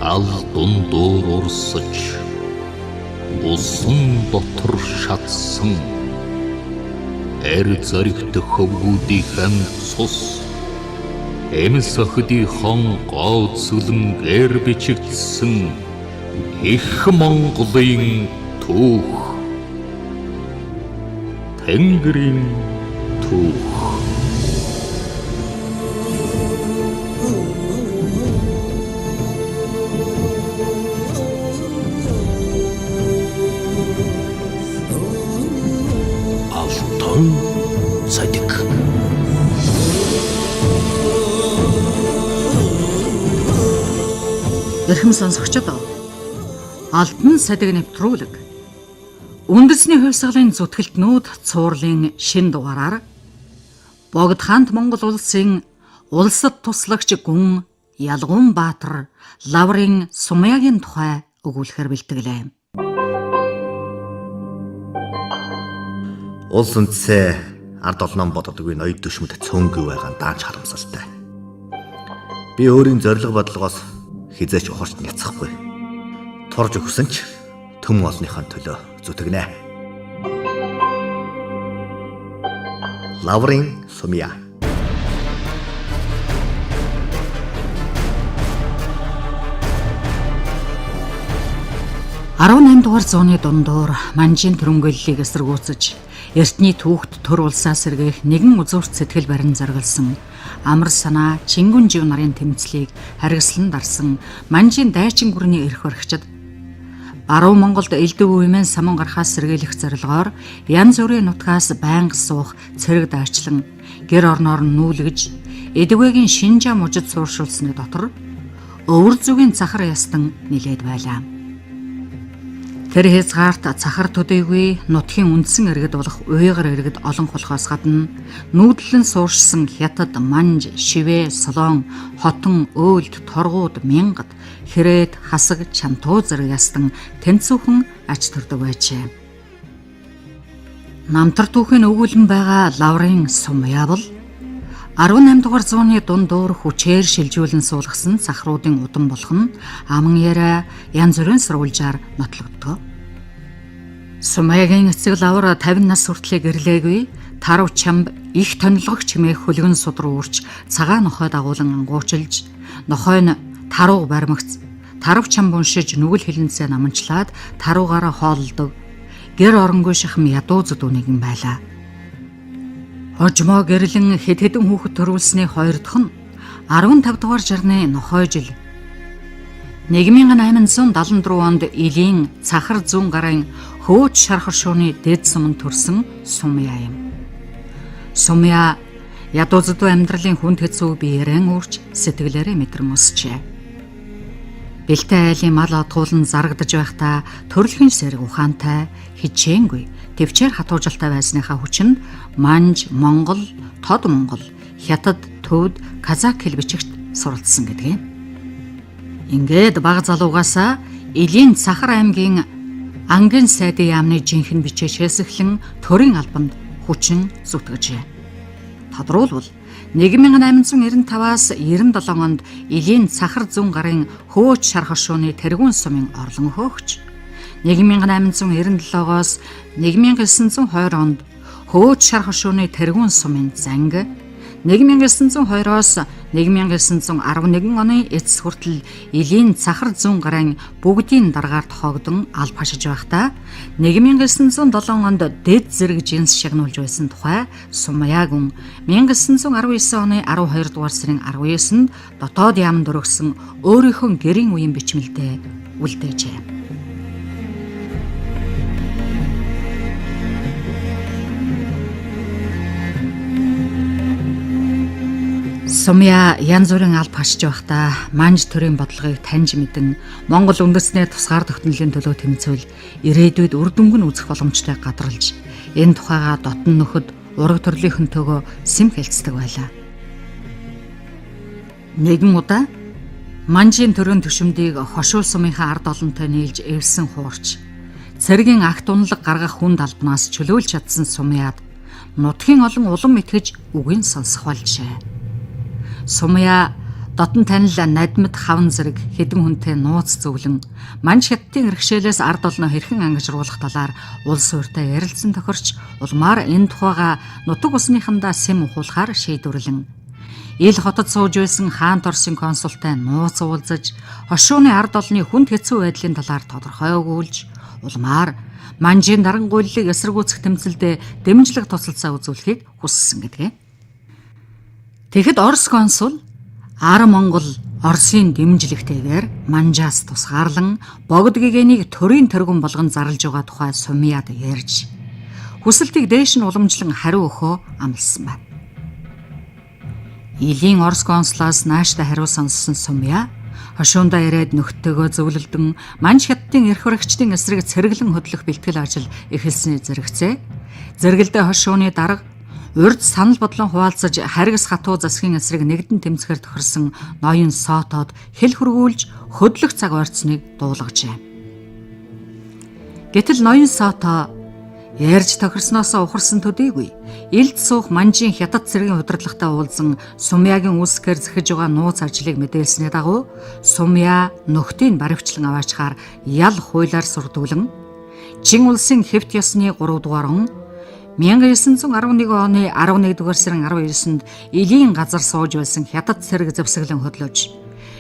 гал дундуур урсаж усан дотор шатсан эр зоригт хөвгүүдийн хамт цус эмс охидын гооцлон гэр бичигдсэн их Монголын түүх Тэнгэрийн түүх Алтан цадик Эрхэм сонсогчдоо Алтан цадиг нэвтрүүлэг Үндэсний хувьсгалын зүтгэлтнүүд цуурлын шин дугаараар Богд хаант Монгол улсын улсад туслагч гүн Ялгуунбаатар Лаврын Сумяагийн тухай өгүүлэхээр бэлтгэлээ. Улс үндэсээ ард олноо боддоггүй ноёд төшмөд цөөнгүй байгаа нь даанч харамсалтай. Би өөрийн зориг бодлогоос хизээч ухарч няцахгүй. Турж өгсөн ч төм олныхаа төлөө зүтгэнэ. Лаврын Сумяа 18 дугаар зууны дундуур Манжийн төрөнгөллийг эсэргүүцэж эртний түүхт төр улсаа сэргээх нэгэн үзүүрт сэтгэл барин зориулсан амар санаа Чингүн жив нарын тэмцлийг харгислан дарсан Манжийн дайчин гүрний эрх баригчид Баруун Монголд элдв үемэн самун гарахаас сэргийлэх зорилгоор янз бүрийн нутгаас байнга суух цэрэг дайчлан гэр орноор нь нүүлгэж эдвэгийн шинжаа мужид сууршуулсны дотор өвөр зүгийн цахар ястан нилээд байлаа. Тэр хязгаарт цахар төдийгүй нутгийн үндсэн иргэд болох уйгар иргэд олон болохоос гадна нүүдлэн сууршсан Хятад, Манж, Шивэ, Солон, Хотон, Өөлд, Торгууд, Мянгад, Хэрээд, Хасаг, Чамтуу зэрэг ястан тэнцүүхэн ач төрдөг байжээ. Намтар түүхийн өгүүлэн байгаа Лаврын Сумяа бол 18 дугаар зууны дундуур хүчээр шилжүүлэн суулгасан цахруудын удам болох нь аман яриа янз бүрийн сурвалжаар нотлогддог. Сумяагийн эцэг Лавр 50 нас хүртлээр гэрлээгүй тарав чамб их тонилгогч хэмээх хөлгөн суд руу үрч цагаан нохой дагуулan ангуучилж нохой нь таруу баримагц тарав чамб уншиж нүгэл хилэнцээ наманчлаад таруугаараа хооллдог гэр оронгүй шахам ядуу зүдүүнийг юм байлаа. Хожмоо гэрлэн хэд хэдэн хүүхэд төрүүлсний хоёр дахь нь 15 дугаар жарны нохой жил 1874 онд Илийн цахар зүүн гарын хөөж шархар шууны дэд суманд төрсэн Сумяа юм. Сумяа ядуу зүдүү амьдралын хүнд хэцүү биеэрэн үрж сэтгэлээрээ мэдрэн өсчээ. Бэлтэй айлын мал отгуулан зарагдаж байхдаа төрөлхөн сэрэг ухаантай хичээнгүй төвчээр хатуужилтай байсныхаа хүчинд Манж, Монгол, Тод Монгол, Хятад, Төвд, Казак хэл бичигт суралцсан гэдгийг. Ингээд баг залуугаасаа Илийн Цахар аймгийн Ангийн сайдын яамны жинхэнэ бичээчээс эхлэн төрийн албанд хүчин зүтгэжээ. Тодруулбал 1895-аас 97 онд Илийн Цахар зүүн гарын хөөж шархар шууны тэргүүн сумын орлон хөөгч 1897-оос 1920 онд хөөж шархар шууны тэргүүн сумын занг 1902-оос 1911 оны эцэс хүртэл Илийн Цахар зүүн гарын бүгдийн дараагаар тохиогдсон алба хашиж байхдаа 1907 онд дэд зэрэг жинс шагнуулж байсан тухай Сумяа гүн 1919 оны 12 дугаар сарын 19-нд дотоод яамд өргөсөн өөрийнхөө гэрийн үеийн бичмэлдээ үлдээжээ. Сумяа янз бүрийн алба хашиж байхдаа Манж төрийн бодлогыг таньж мэдэн Монгол үндэснээ тусгаар тогтнолын төлөө тэмцвэл ирээдүйд үр дүнг нь үзэх боломжтой гадралж энэ тухайга дотн нөхөд ураг төрлийнхөнтэйгөө сэм хэлцдэг байлаа. Нэгэн удаа Манжийн төрийн түшимдийг хошуул сумынхаа ард олонтой нийлж эвсэн хуурч цэргийн акт унлаг гаргах хүнд албанаас чөлөөлж чадсан Сумяад нутгийн олон улам итгэж үгийг сонсох болжээ. Сумяа Дотн танил надмад хавн зэрэг хэдэн хүнтэй нууц зөвлөн Манж хятадын иргэшээлээс ард олноо хэрхэн ангижруулах талаар улс суурьтай ярилцсан тохирч улмаар энэ тухайга нутаг усныхандаа сэм ухуулахаар шийдвэрлэн ил хотод сууж байсан хаант Оросын консултай нууц уулзаж хошууны ард олны хүнд хэцүү байдлын талаар тодорхой өгүүлж улмаар Манжийн дарангуйллыг эсэргүүцэх тэмцэлдээ дэмжлэг тусалцаа үзүүлэхийг хүссэн гэдгээ. Тэгэхэд Орос консул Ар Монгол Оросын дэмжлэгтэйгээр Манжаас тусгаарлан богд гэгэнийг төрийн тэргүүн болгон зарлж байгаа тухай Сумьяд ярьж хүсэлтийг дээш нь уламжлан хариу өгөхөө амласан байна. Илийн Орос консулаас нааштай хариу сонссон Сумья хошуундаа ирээд нөхдөөгөө зөвлөлдөн Манж хятадын эрх баригчдын эсрэг цэрэглэн хөдлөх бэлтгэл ажил эхэлсэний зэрэгцээ. Зэрэгэлдээ хошууны дарга урд санал бодлон хуваалцаж харгас хатуу засгийн эсрэг нэгдэн тэмцэхээр тохирсон ноён Сотод хэл хөргүүлж хөдлөх цаг ойрцныг дуулгажээ. Гэтэл ноён Сото ярьж тохирсноосоо ухарсан төдийгүй илд суух Манжийн хятад цэргийн удирдлагатай уулзан Сумьягийн үүсгээр зэхэж байгаа нууц ажлыг мэдээлсний дагуу Сумья нөхдийг баривчлан аваачаар ял хуулиар сурдуулан Чин улсын хэвт ёсны 3 дугаар он 1911 оны 11 дугаар сарын 19-нд Илийн газар сууж байсан хятад цэрэг зэвсэглэн хөдлөж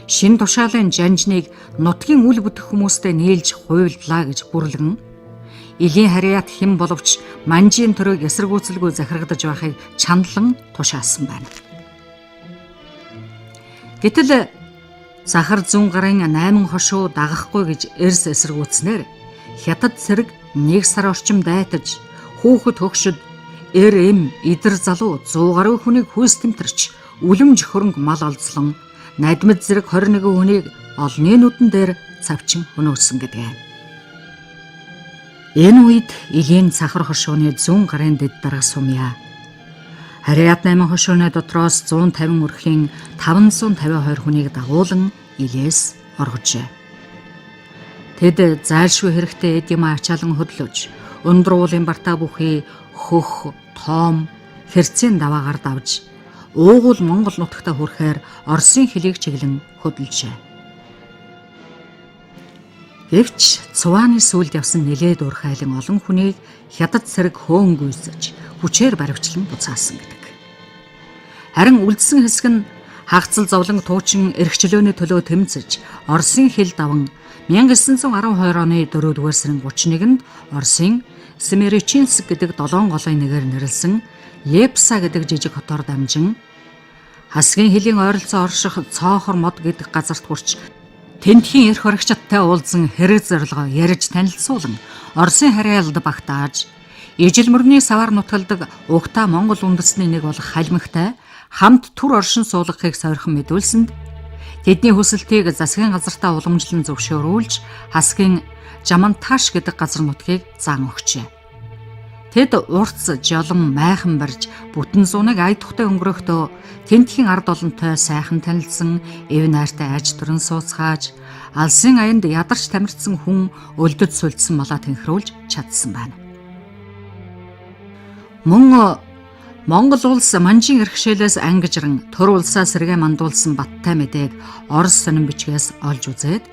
шин тушаалын жанжныг нутгийн үл бүтэх хүмүүстэй нийлж хуйлдлаа гэж бүрлэгэн Илийн харьяат хэн боловч Манжийн төрөг эсэргүүцэлгүй захирагдаж байхыг чандлан тушаасан байна. Гэтэл Сахар зүүн гарын 8 хошуу дагахгүй гэж эрс эсэргүүцснээр хятад цэрэг 1 сар орчим дайтаж хүүхэд хөгшөд идэр залуу 100 гаруй хүнийг хүйс тэмтэрч үлэмж хөрөнгө мал олзлон надмад зэрэг 21 хүнийг олны нүдэн дээр цавчин хөнөөсөн гэдгээ. Энэ үед Илийн Сахар хошууны зүүн гарын дэд дарга Сумья харьяат 8 хошууны дотроос 150 өрхийн 552 хүнийг дагуулan Илээс оргожээ. Тэд зайлшгүй хэрэгтэй эд юм ачаалан хөдлөж өндөр уулын бартаа бүхий хөх, тоом, хэрцийн даваагаар давж уугуул Монгол нутагта хүрэхээр Оросын хэлийг чиглэн хөдөлжээ. Гэвч Цувааны сүлд явсан нэлээд урхайлан олон хүнийг хятад цэрэг хөөнгүйсэж хүчээр баривчлан буцаасан гэдэг. Харин үлдсэн хэсэг нь хагцал зовлон туучин эрхчлөөний төлөө тэмцэж Оросын хил даван 1912 оны 4-р сарын 31-нд Оросын Семеречинск гэдэг 7 голын нэгээр нэрлсэн Лепса гэдэг жижиг хотоор дамжин хасгийн хилийн ойролцоо орших Цоохор мод гэдэг газарт хүрч Тэнтхийн эрх баригчдтай уулзан хэрэг зорилгоо ярьж танилцуулан Оросын харьяалд багтааж ижил мөрний савар нутгалдаг угтаа Монгол үндэстний нэг болох халимагтай хамт түр оршин суулгахыг сойрхон мэдүүлсэнд тэдний хүсэлтийг засгийн газартаа уламжлан зөвшөөрүүлж хасгийн Жаманташ гэдэг газар нутгийг зан өгчээ. Тэд урц жолон майхан барьж бүтэн зуныг ая тухтай өнгөрөхдөө Тэнтхийн ард олонтой сайхан танилцсан эв найртай аж төрөн сууцгааж алсын аянд ядарч тамирцсан хүн өлдөд сүлдсэн малаа тэнхрүүлж чадсан байна. Мөн Монгол улс Манжийн эрхшээлээс ангижран төр улсаа сэргээ мандуулсан баттай мэдээг Орос сонин бичгээс олж үзээд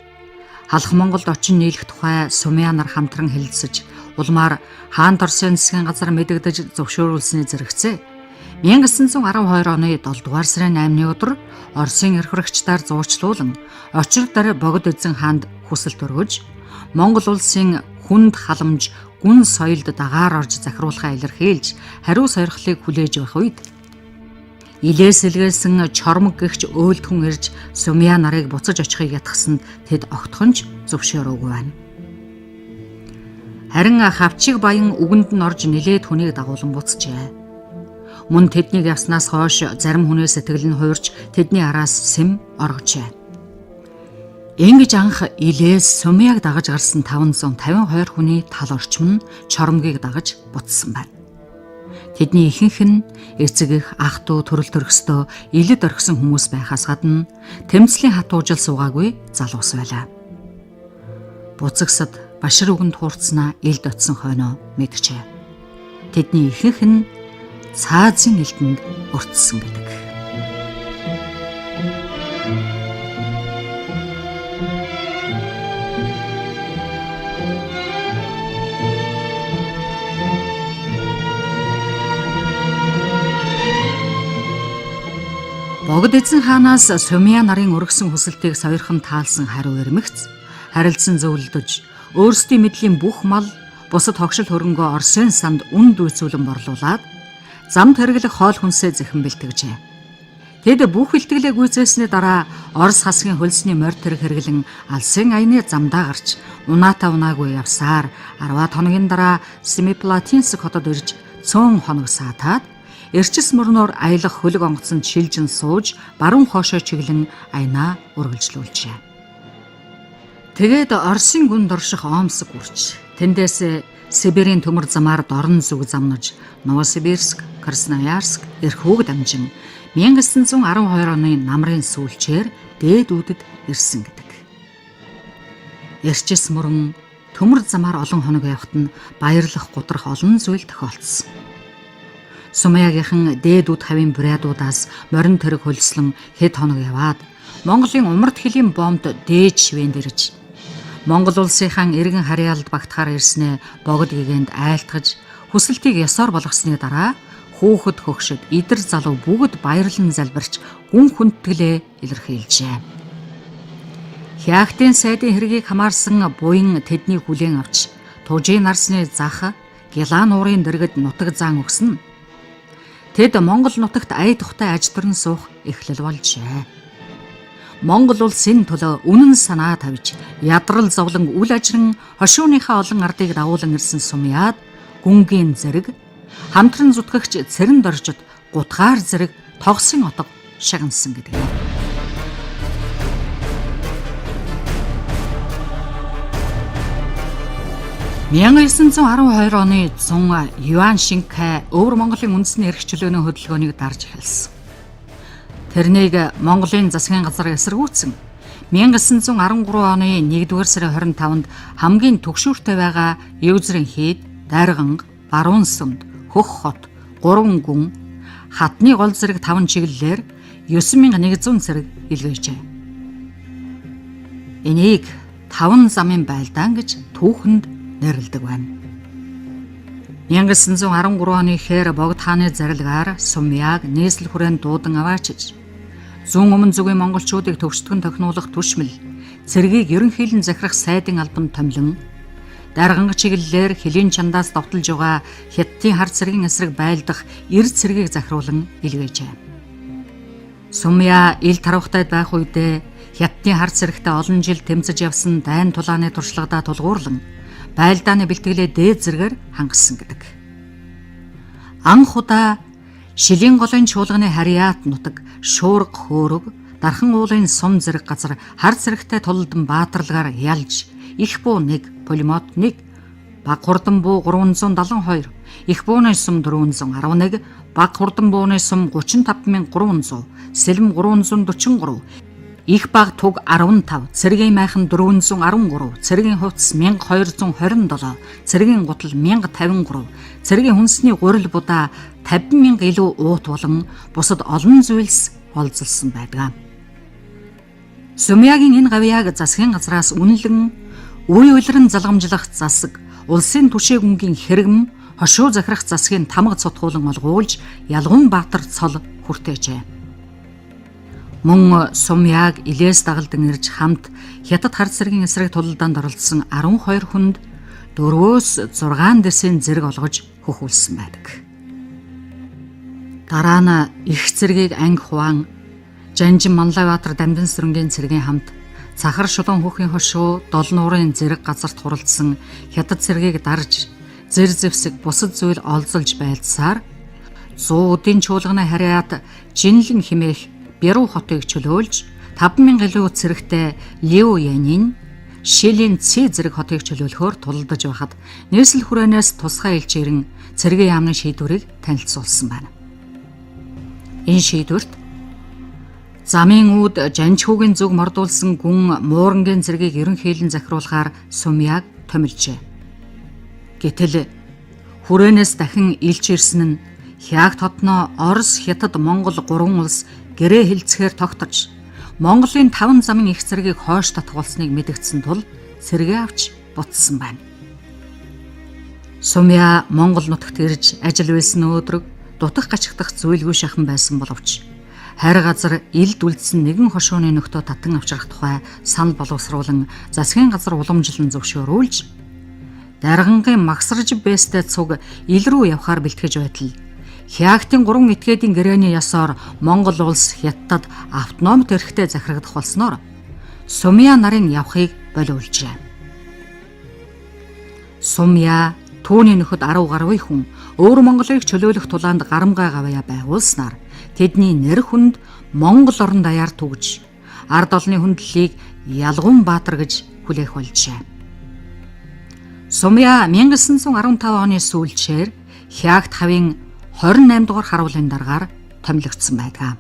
халах Монголд очин нийлэх тухай Сумья нар хамтран хэлэлцэж улмаар хаант Оросын засгийн газар мэдэгдэж зөвшөөрүүлсэний зэрэгцээ 1912 оны 7 дугаар сарын 8-ны өдөр Оросын эрх баригчдаар зурчлуулан очир дараа богд эзэн хаанд хүсэлт өргөж Монгол улсын хүнд халамж гүн соёлд дагаар орж захируулахаа илэрхийлж хариу сойрхлыг хүлээж байх үед Илээс илгээсэн чормог гэгч өөлд хүн ирж Сумья нарыг буцаж очихыг ятгсанд тэд огтхонч зөвшөөрөөгүй байна. Харин хавчиг баян үгэнд нь орж нилээд хүнийг дагуулan буцжээ. Мөн тэднийг явснаас хойш зарим хүний сэтгэл нь хуурч тэдний араас сэм оргожээ. Ингэж анх Илээс Сумьяг дагаж гарсан 552 хүний тал орчим нь чормгийг дагаж буцсан байна. Тэдний ихэнх нь эцэг их ах トゥ төрөл төрөстөө илэд орхисон хүмүүс байхаас гадна тэмцлийн хатуужил суугаагүй залуус байлаа. Буцагсад башир үгэнд хуурцнаа илд очсон хойноо мэдгчээ. Тэдний ихэнх нь цаазын элдэнд өртсөн гэдэг. Богд эзэн хаанаас Сумья нарын өргөсөн хүсэлтийг сойрхон таалсан хариу ирмэгц харилцан зөвлөдөж өөрсдийн мэдлийн бүх мал бусад хогшил хөрөнгөө Орсын санд үнд үйцүүлэн борлуулад замд хэрэглэх хоол хүнсээ зэхэн бэлтгэжээ. Тэд бүх бэлтгэлээ гүйцээсний дараа Орос хасгийн хөлсний морь тэрэг хэрэглэн алсын аяны замдаа гарч унаатаа унаагүй явсаар 10 хоногийн дараа Семиплатинск хотод ирж цөөн хоног саатаад эрчис мөрнөөр аялах хөлөг онгоцонд шилжин сууж баруун хоошоо чиглэн аянаа үргэлжлүүлжээ. Тэгээд Оросын гүн дорших Омск үрч тэндээс Сибирийн төмөр замаар дорн зүг замнаж Новосибирск, Красноярск эрх хүүг дамжин 1912 оны намрын сүүлчээр дээдүүдэд ирсэн гэдэг. Эрчис мөрөн төмөр замаар олон хоног явахт нь баярлах гутрах олон зүйл тохиолдсон. Сумьягийнхан дээдүүд хавийн бурядуудаас морин тэрэг хөлслөн хэд хоног яваад Монголын умард хилийн бомбд дээд шивэнд ирж Монгол улсынхан эргэн харьяалд багтахаар ирснээ богд гэгэнд айлтгаж хүсэлтийг ёсоор болгосны дараа хүүхэд хөгшөд идэр залуу бүгд баярлан залбирч гүн хүндэтгэлээ илэрхийлжээ. Хяактын сайдын хэргийг хамаарсан буян тэдний хүлээн авч тужийн нарсны зах гилан уурын дэргэд нутаг заан өгсөн. Тэд Монгол нутагт ая тухтай аж төрн суух эхлэл болжээ. Монгол улс энэ төлөө үнэн санаа тавьж ядрал зовлон үл ажрын хошууныхаа олон ардыг дагуулan ирсэн Сумьяд гүнгийн зэрэг хамтран зүтгэгч цэрэн доржид гутгаар зэрэг тогсын отго шагнасан гэдэг. 1912 оны 100 Юан Шинкай өвөр Монголын үндэсний эрх чөлөөний хөдөлгөөнийг дарж эхэлсэн. Тэрнийг Монголын засгийн газар эсэргүүцсэн 1913 оны 1-р сарын 25-нд хамгийн түгшүүртэй байгаа Евзрийн хід, Дарганг, Баруун Сүмд, Хөх хот, 3 гүн, хатны гол зэрэг 5 чиглэлээр 9100 зэрэг илгээжээ. Энийг 5 замын байлдаан гэж түүхэнд нэрлэдэг байна. 1913 оны хэр богд хааны зарилгаар Сумьяг нийслэл хүрээнд дуудан аваачиж зүүн өмнө зүгийн монголчуудыг төвшдгөн тохинулах түшмэл цэргийг ерөнхийлөн захирах сайдын албанд томлон Дарганг чиглэлээр хөлийн чандаас довтолж байгаа Хятадын хар цэргийн эсрэг байлдах эрд цэргийг захируулан илгээжээ. Сумья ил таравхтайд байх үедээ Хятадын хар цэрэгтэй олон жил тэмцэж явсан дайн тулааны туршлагадаа тулгуурлан байлдааны бэлтгэлээ дээд зэргээр хангасан гэдэг. Анх удаа Шилийн голын чуулганы харьяат нутаг Шуурга хөөрөг дархан уулын сум зэрэг газар хар цэрэгтэй тулалдан баатарлагаар ялж их буу 1, пулемот 1, баг хурдан буу 372, их бууны сум 411, баг хурдан бууны сум 35300, сэлэм 343, их баг туг 15, цэргийн майхан 413, цэргийн хувцас 1227, цэргийн гутал 1053, цэргийн хүнсний гурил будаа 50,000 илүү уут болон бусад олон зүйлс олзолсон байдаг. Сумьягийн энэ гавьяаг засгийн газраас үнэлэн үе улиран залгамжлах засаг, улсын түшээ гүнгийн хэрэгм, хошуу захирах засгийн тамга цутгуулан олгуулж Ялгун Баатар цол хүртээжээ. Мөн Сумьяг илээс дагалдан ирж хамт Хятад хар цэргийн эсрэг тулалдаанд оролцсон 12 хүнд 4-6 дэсийн зэрэг олгож хөхүүлсэн байдаг. Дараа нь их цэргийг Анги Хуан, Жанжин Манлайбаатар Дамдын сүрэнгийн цэргийн хамт Цахар Шулуун хүүхийн хошуу 7 нуурын зэрэг газарт хуралдсан Хятад цэргийг дарж зэр зэвсэг бусад зүйл олзолж байлдсаар 100 өдийн чуулганы харьяат Жинлэн хэмээх Бяруу хотыг чөлөөлж 5,000 илүү цэрэгтэй Лиу Янин Шилийн Ци зэрэг хотыг чөлөөлөхөөр тулалдаж байхад нийслэл хүрээнээс тусгай элч ирэн цэргийн яамны шийдвэрийг танилцуулсан байна. Энэ шийдвэрт замын үүд Жанчхүүгийн зүг мордуулсан гүн Муурангийн цэргийг ерөнхийлөн захируулахаар Сумьяг томилжээ. Гэтэл хүрээнээс дахин илж ирсэн нь Хяагт хотноо Орос, Хятад, Монгол 3 улс гэрээ хилцэхээр тогтож Монголын 5 замын их цэргийг хойш татгуулсныг мэдгдсэн тул цэргээ авч буцсан байна. Сумья Монгол нутагт ирж ажил байсан өдрөг дутах гачигдах зүйлгүй шахан байсан боловч хайр газар илд үлдсэн нэгэн хошууны нөхдөө татан авчрах тухай санал боловсруулан засгийн газар уламжлан зөвшөөрүүлж даргангийн магсарж бэстэй цуг ил рүү явхаар бэлтгэж байтал Хягтын 3 этгээдийн гэрээний ясаар Монгол улс Хятадд автономт эрхтэй захирагдах болсноор Сумья нарын явахыг болиулжээ. Сумья түүний нөхөд 10 гаруй хүн өөр Монголыг чөлөөлөх тулаанд гарамгай гавьяа байгуулснаар тэдний нэр хүнд Монгол орон даяар түгж ард олны хүндлэлийг Ялгуунбаатар гэж хүлээх болжээ. Сумья 1915 оны сүүлчээр Хягт хавийн 28 дугаар харуулын дараагаар томилогдсон байдаг.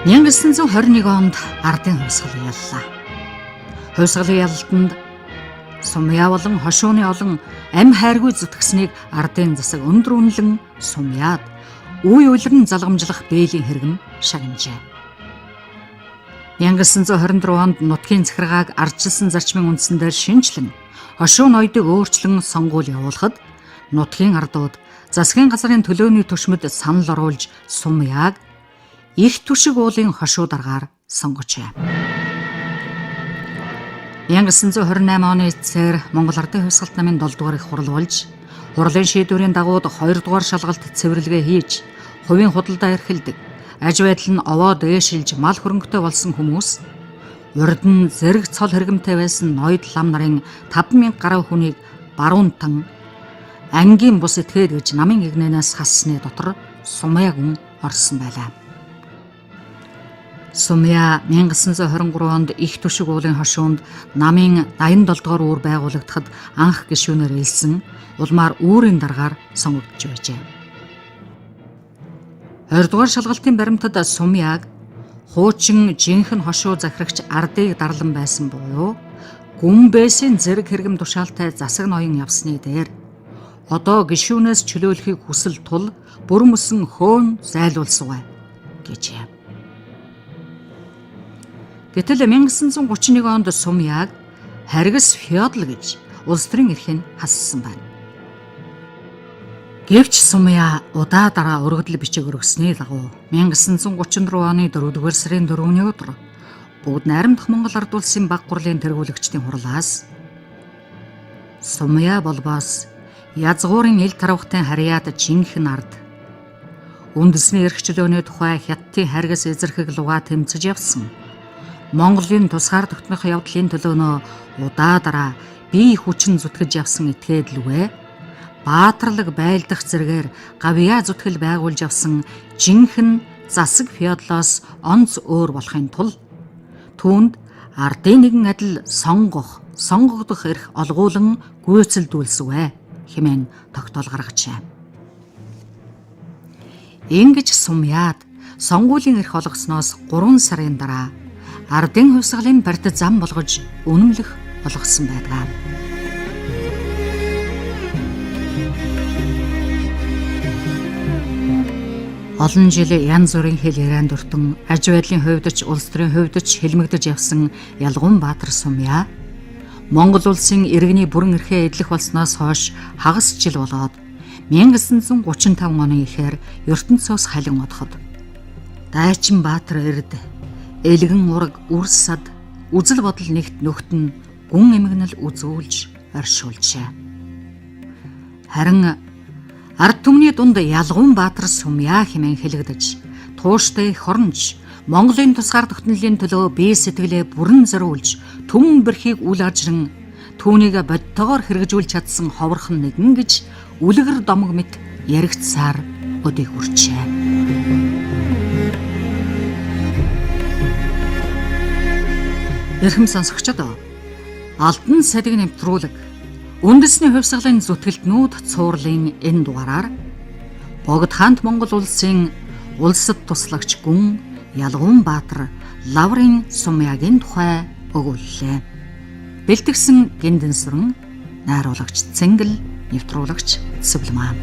Мянга 1921 онд ардын хувьсгал яллаа. Хувьсгалын ялалтанд Сумья болон хошууны олон амь хайргүй зүтгэснийг ардын засаг өндөр үнэлэн Сумьяд үе үлрэн залгамжлах бээлийн хэрэгм шагнажээ. 1924 онд нутгийн захиргааг ардчилсан зарчмын үндсэн дээр шинжилэн хошуу ноёдыг өөрчлөн сонгуул явуулахад нутгийн ардууд засгийн газрын төлөөний түшмэд санал оруулж Сумьяг их түшиг уулын хошуу даргаар сонгожээ. 1928 оны эцсээр Монгол Ардын хувьсгалт намын 7 дугаар их хурал болж, хурлын шийдвэрийн дагуу 2 дугаар шалгалт цэвэрлэгээ хийж, хувийн худалдаа эрхэлдэг, аж байдал нь овоо дээшилж мал хөрөнгөтэй болсон хүмүүс, урд нь зэрэг цол хэрэгмтэй байсан ноёд лам нарын 5,000 гаруй хүнийг баруунтан ангийн бус этгээд гэж намын игнэнээс хассны дотор Сумья гүн орсон байлаа. Сумья 1923 онд их түшиг уулын хошуунд намын 87 дугаар үүр байгуулагдахад анх гишүүнээр илсэн улмаар үүрийн дараагаар сонгогдож байжээ. 20 дугаар шалгалтын баримтад Сумьяг хуучин жинхэнэ хошуу захирагч ардыг дарлан байсан буюу гүмбэсийн зэрэг хэрэгм тушаалтай засаг ноён явсны дээр одоо гишүүнээс чөлөөлөхийг хүсэл тул бүрэн мөсөн хөөн зайлуулсавай гэжээ. Гэтэл 1931 онд Сумьяг харгас феодал гэж улс төрийн эрхийг хассан байна. Гэвч Сумья удаа дараа өргөдөл бичиг өргөсний дагуу 1934 оны 4-р сарын 4-ний өдөр бүгд найрамдах Монгол ард улсын баг гурлын тэргүүлэгчдийн хурлаас Сумья болбоос язгуурын ил таравхтын харьяад жинхэнэ ард үндэсний эрх чөлөөний тухай Хятадын харгас эзэрхэг луга тэмцэж явсан. Монголын тусгаар тогтнох явдлын төлөөнөө удаа дараа бие хүчин зүтгэж явсан этгээд лүгэ баатарлаг байлдах зэргээр гавьяа зүтгэл байгуулж явсан жинхэнэ засаг феодлоос онц өөр болохын тулд түүнд ардын нэгэн адил сонгогдох эрх олгуулан гүйцэлдүүлсвэ хэмээн тогтоол гаргажээ. Ингэж Сумьяд сонгуулийн эрх олгосноос 3 сарын дараа ардын хувьсгалын барьд зам болгож үнэмлэх болгосон байдаг. Олон жил янз бүрийн хэл ярианд дуртан аж байдлын хувьд ч улс төрийн хувьд ч хэлмэгдэж явсан Ялгуунбаатар Сумья Монгол улсын иргэний бүрэн эрхээ эдлэх болсноос хойш хагас жил болоод 1935 оны ихэр ертөнцөөс халин одоход Дайчин Баатар эрд элгэн ураг үрс сад үзэл бодол нэгт нөхд нь гүн эмгэнэл үзүүлж оршуулжээ. Харин ард түмний дунд Ялгуунбаатар Сумья хэмээн хэлэгдэж тууштай хоронж Монголын тусгаар тогтнолын төлөө бие сэтгэлээ бүрэн зориулж түмэн бэрхийг үл ажран түүнийг бодтойгоор хэрэгжүүлж чадсан ховорхон нэгэн гэж үлгэр домог мэт яригдсаар өдийг хүрчээ. Эрхэм сонсогчдоо Алдан садыг нэвтрүүлэг үндэсний хувьсгалын зүтгэлтнүүд цуурлын энэ дугаараар богд хаант Монгол улсын улсад туслагч гүн Ялгуунбаатар Лаврын Сумьягийн тухай өгүүллээ. Бэлтгэсэн Гиндэн сүрэн найруулагч Цэнгэл нэвтрүүлэгч Сублиман.